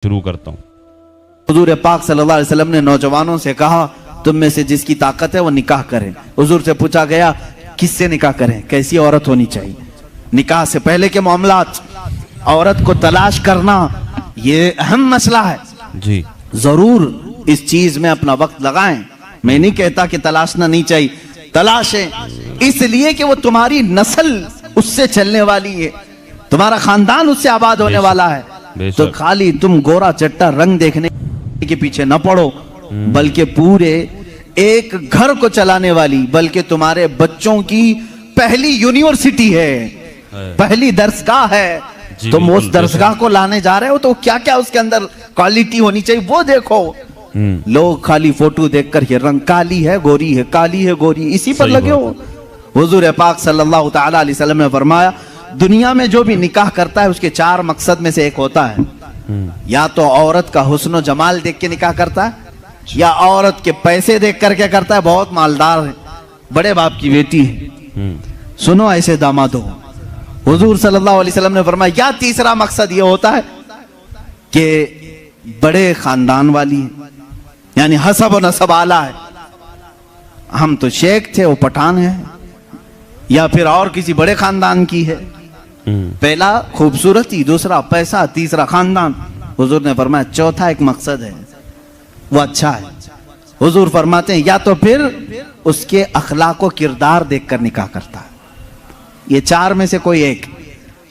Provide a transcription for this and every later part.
शुरू करता हूँ। हुजूर पाक सल्लल्लाहु अलैहि वसल्लम ने नौजवानों से कहा, तुम में से जिसकी ताकत है वो निकाह करें। हुजूर से पूछा गया, किससे निकाह करें, कैसी औरत होनी चाहिए? निकाह से पहले के मामलात, औरत को तलाश करना ये अहम मसला है जी। जरूर इस चीज में अपना वक्त लगाएं। मैं नहीं कहता कि तलाशना नहीं चाहिए, तलाशें, इसलिए कि वो तुम्हारी नस्ल उससे चलने वाली है, तुम्हारा खानदान उससे आबाद होने वाला है। तो खाली तुम गोरा चट्टा रंग देखने के पीछे न पड़ो, बल्कि पूरे एक घर को चलाने वाली, बल्कि तुम्हारे बच्चों की पहली यूनिवर्सिटी है, पहली दरसगाह है। तुम उस दरसगाह को लाने जा रहे हो तो क्या क्या उसके अंदर क्वालिटी होनी चाहिए वो देखो। लोग खाली फोटो देखकर ये रंग काली है गोरी है, काली है गोरी, इसी पर लगे हो। हुजूर पाक सल्लल्लाहु ताला अलैहि वसल्लम ने फरमाया, दुनिया में जो भी निकाह करता है उसके 4 मकसद में से एक होता है, या तो औरत का हुस्न जमाल देख के निकाह करता है, या औरत के पैसे देख करके करता है, बहुत मालदार है, बड़े बाप की बेटी है, सुनो ऐसे दामाद हो। हुजूर सल्लल्लाहु अलैहि वसल्लम ने फरमाया, या तीसरा मकसद ये होता है कि बड़े खानदान वाली है, यानी हसब और नसब आला है, हम तो शेख थे वो पठान है, या फिर और किसी बड़े खानदान की है। पहला खूबसूरती, दूसरा पैसा, तीसरा खानदान। हुजूर ने फरमाया चौथा एक मकसद है वो अच्छा है। हुजूर फरमाते हैं या तो फिर उसके अखलाक व किरदार देखकर निकाह करता है, ये 4 में से कोई एक।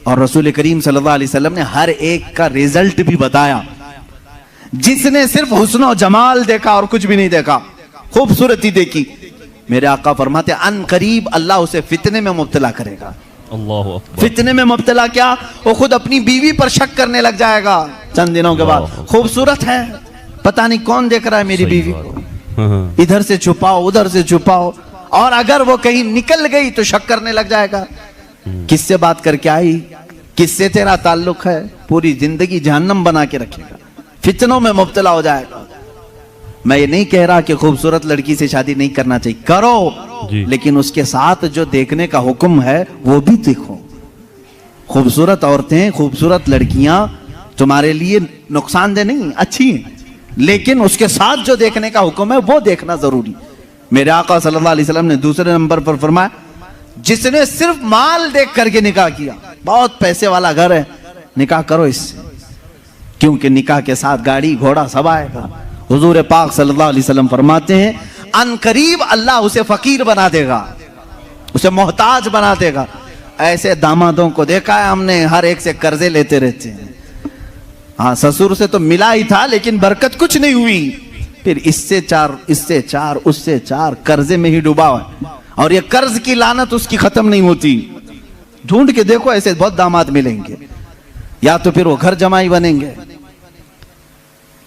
और रसूल करीम सल्लल्लाहु अलैहि वसल्लम ने हर एक का रिजल्ट भी बताया। जिसने सिर्फ हुस्न और जमाल देखा और कुछ भी नहीं देखा, खूबसूरती देखी, मेरे आका फरमाते अन करीब अल्लाह उसे फितने में मुब्तला करेगा। अल्लाह अकबर। फितने में मुब्तला क्या, वो खुद अपनी बीवी पर शक करने लग जाएगा चंद दिनों के बाद। खूबसूरत है, पता नहीं कौन देख रहा है मेरी बीवी को, इधर से छुपाओ उधर से छुपाओ, और अगर वो कहीं निकल गई तो शक करने लग जाएगा, किससे बात करके आई, किससे तेरा ताल्लुक है, पूरी जिंदगी जहन्नम बना के रखेगा, फितनों में मुब्तला हो जाएगा। मैं ये नहीं कह रहा कि खूबसूरत लड़की से शादी नहीं करना चाहिए, करो, लेकिन उसके साथ जो देखने का हुक्म है वो भी देखो। खूबसूरत औरतें, खूबसूरत लड़कियां तुम्हारे लिए नुकसानदेह नहीं, अच्छी हैं, लेकिन उसके साथ जो देखने का हुक्म है वो देखना जरूरी। मेरे आका सल्लल्लाहु अलैहि वसल्लम ने दूसरे नंबर पर फरमाया, जिसने सिर्फ माल देख करके निकाह किया, बहुत पैसे वाला घर है, निकाह करो इससे, क्योंकि निकाह के साथ गाड़ी घोड़ा सब आएगा। हुजूर पाक सल्लल्लाहु अलैहि वसल्लम फरमाते हैं अनकरीब अल्लाह उसे फकीर बना देगा, उसे मोहताज बना देगा। ऐसे दामादों को देखा है हमने, हर एक से कर्जे लेते रहते हैं। हाँ, ससुर से तो मिला ही था लेकिन बरकत कुछ नहीं हुई, फिर इससे 4 इससे 4 उससे 4 कर्जे में ही डूबा है, और ये कर्ज की लानत उसकी खत्म नहीं होती। ढूंढ के देखो, ऐसे बहुत दामाद मिलेंगे, या तो फिर वो घर जमाई बनेंगे।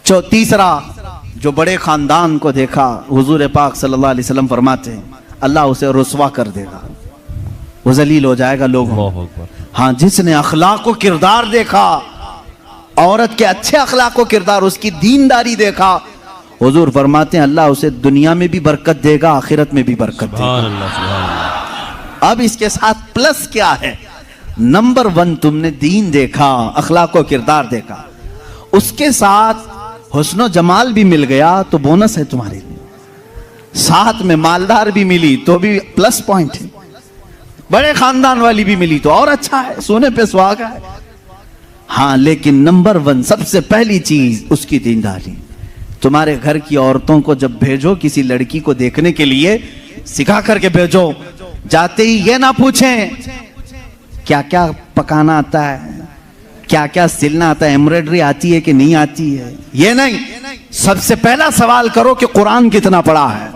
तीसरा, जो बड़े खानदान को देखा, हुजूर पाक सल्लल्लाहु अलैहि वसल्लम फरमाते हैं अल्लाह उसे रुस्वा कर देगा, वो जलील हो जाएगा लोगों। हाँ, जिसने अखलाक व किरदार देखा, औरत के अच्छे अखलाक व किरदार, उसकी दीनदारी देखा, हुजूर फरमाते हैं अल्लाह उसे दुनिया में भी बरकत देगा, आखिरत में भी बरकत देगा। अब इसके साथ प्लस क्या है, नंबर 1 तुमने दीन देखा, अखलाक व किरदार देखा, उसके साथ हुस्न जमाल भी मिल गया तो बोनस है तुम्हारे लिए, साथ में मालदार भी मिली तो भी प्लस पॉइंट है, बड़े खानदान वाली भी मिली तो और अच्छा है, सोने पे सुहागा है। हाँ, लेकिन नंबर 1 सबसे पहली चीज उसकी दीनदारी। तुम्हारे घर की औरतों को जब भेजो किसी लड़की को देखने के लिए, सिखा करके भेजो, जाते ही ये ना पूछें क्या क्या पकाना आता है, क्या क्या सिलना आता है, एम्ब्रॉयडरी आती है कि नहीं आती है, ये नहीं, सबसे पहला सवाल करो कि कुरान कितना पढ़ा है,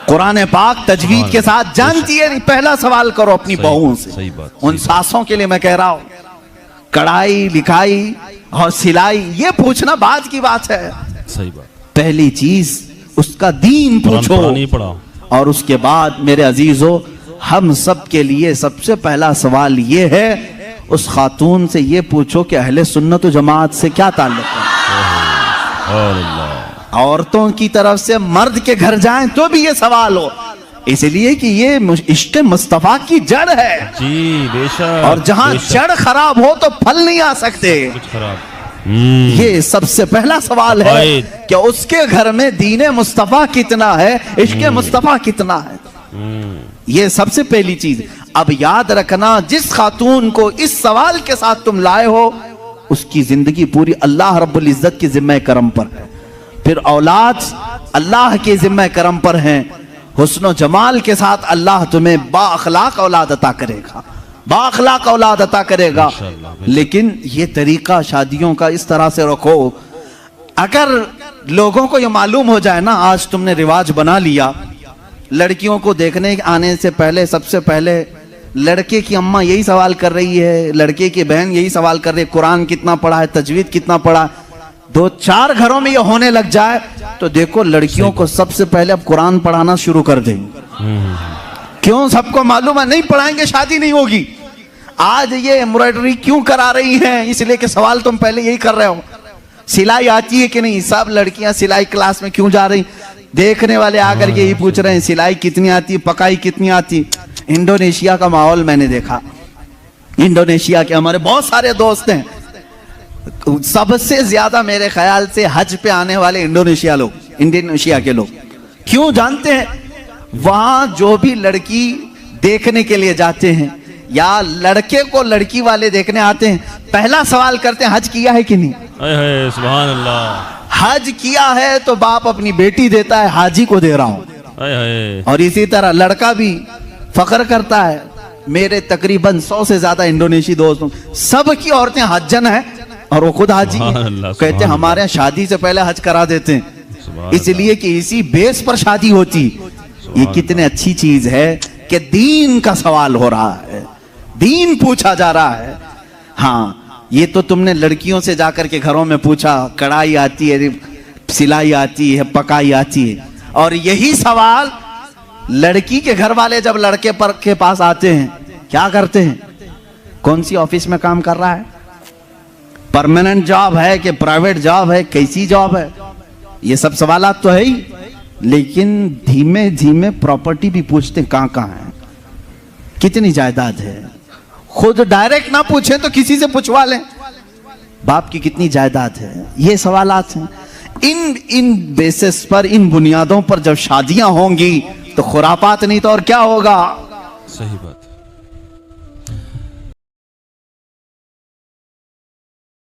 कुरान पाक तजवीद के साथ जानती है, पहला सवाल करो अपनी बहुओं से। उन सासों के लिए मैं कह रहा हूं, कढ़ाई लिखाई और सिलाई ये पूछना बाद की बात है, सही बात, पहली चीज उसका दीन पूछो। और उसके बाद मेरे अजीजों, हम सब के लिए सबसे पहला सवाल ये है, उस खातून से ये पूछो कि अहले सुन्नत व जमात से क्या ताल्लुक है। औरतों की तरफ से मर्द के घर जाएं तो भी ये सवाल हो, इसलिए कि ये इश्क़ मुस्तफा की जड़ है जी, बेशक। और जहां जड़ खराब हो तो फल नहीं आ सकते। ये सबसे पहला सवाल है कि उसके घर में दीने मुस्तफा कितना है, इश्क़े मुस्तफा कितना है। ये सबसे पहली चीज। अब याद रखना, जिस खातून को इस सवाल के साथ तुम लाए हो, उसकी जिंदगी पूरी अल्लाह रब्बुल इज्जत के जिम्मे करम पर है। फिर औलाद अल्लाह के जिम्मे करम पर है। हुस्न जमाल के साथ अल्लाह तुम्हें बाअखलाक औलाद अता करेगा, बाअखलाक औलाद अता करेगा। लेकिन ये तरीका शादियों का इस तरह से रखो, अगर लोगों को ये मालूम हो जाए ना, आज तुमने रिवाज बना लिया, लड़कियों को देखने आने से पहले सबसे पहले लड़के की अम्मा यही सवाल कर रही है, लड़के की बहन यही सवाल कर रही है, कुरान कितना पढ़ा है, तजवीद कितना पढ़ा है। 2-4 घरों में ये होने लग जाए तो देखो लड़कियों को सबसे पहले अब कुरान पढ़ाना शुरू कर देंगे। क्यों? सबको मालूम है नहीं पढ़ाएंगे शादी नहीं होगी। आज ये एम्ब्रॉयडरी क्यों करा रही हैं? इसलिए कि सवाल तुम पहले यही कर रहे हो, सिलाई आती है कि नहीं? सब लड़कियां सिलाई क्लास में क्यों जा रही? देखने वाले आकर के यही पूछ रहे हैं सिलाई कितनी आती है, पकाई कितनी आती। इंडोनेशिया का माहौल मैंने देखा, इंडोनेशिया के हमारे बहुत सारे दोस्त हैं, सबसे ज्यादा मेरे ख्याल से हज पे आने वाले इंडोनेशिया के लोग। क्यों जानते हैं? वहां जो भी लड़की देखने के लिए जाते हैं या लड़के को लड़की वाले देखने आते हैं, पहला सवाल करते हैं हज किया है कि नहीं। सुभान अल्लाह। हज किया है तो बाप अपनी बेटी देता है, हाजी को दे रहा हूं। और इसी तरह लड़का भी फख्र करता है। मेरे तकरीबन 100 से ज्यादा इंडोनेशी दोस्तों, सबकी औरतें हज्जन है और वो खुद हाजी कहते हैं हमारे यहाँ शादी से पहले हज करा देते हैं, इसलिए कि इसी बेस पर शादी होती। ये कितनी अच्छी चीज है कि दीन का सवाल हो रहा है, दीन पूछा जा रहा है। हाँ, ये तो तुमने लड़कियों से जाकर के घरों में पूछा, कढ़ाई आती है, सिलाई आती है, पकाई आती है। और यही सवाल लड़की के घर वाले जब लड़के पर के पास आते हैं, क्या करते हैं? कौन सी ऑफिस में काम कर रहा है, परमानेंट जॉब है कि प्राइवेट जॉब है, कैसी जॉब है? ये सब सवालात तो है ही, लेकिन धीमे धीमे प्रॉपर्टी भी पूछते हैं, कहां कहां है, कितनी जायदाद है। खुद डायरेक्ट ना पूछे तो किसी से पूछवा लें, बाप की कितनी जायदाद है। ये सवालात हैं। इन बेसिस पर, इन बुनियादों पर जब शादियां होंगी तो खुरापात नहीं तो और क्या होगा। सही बात।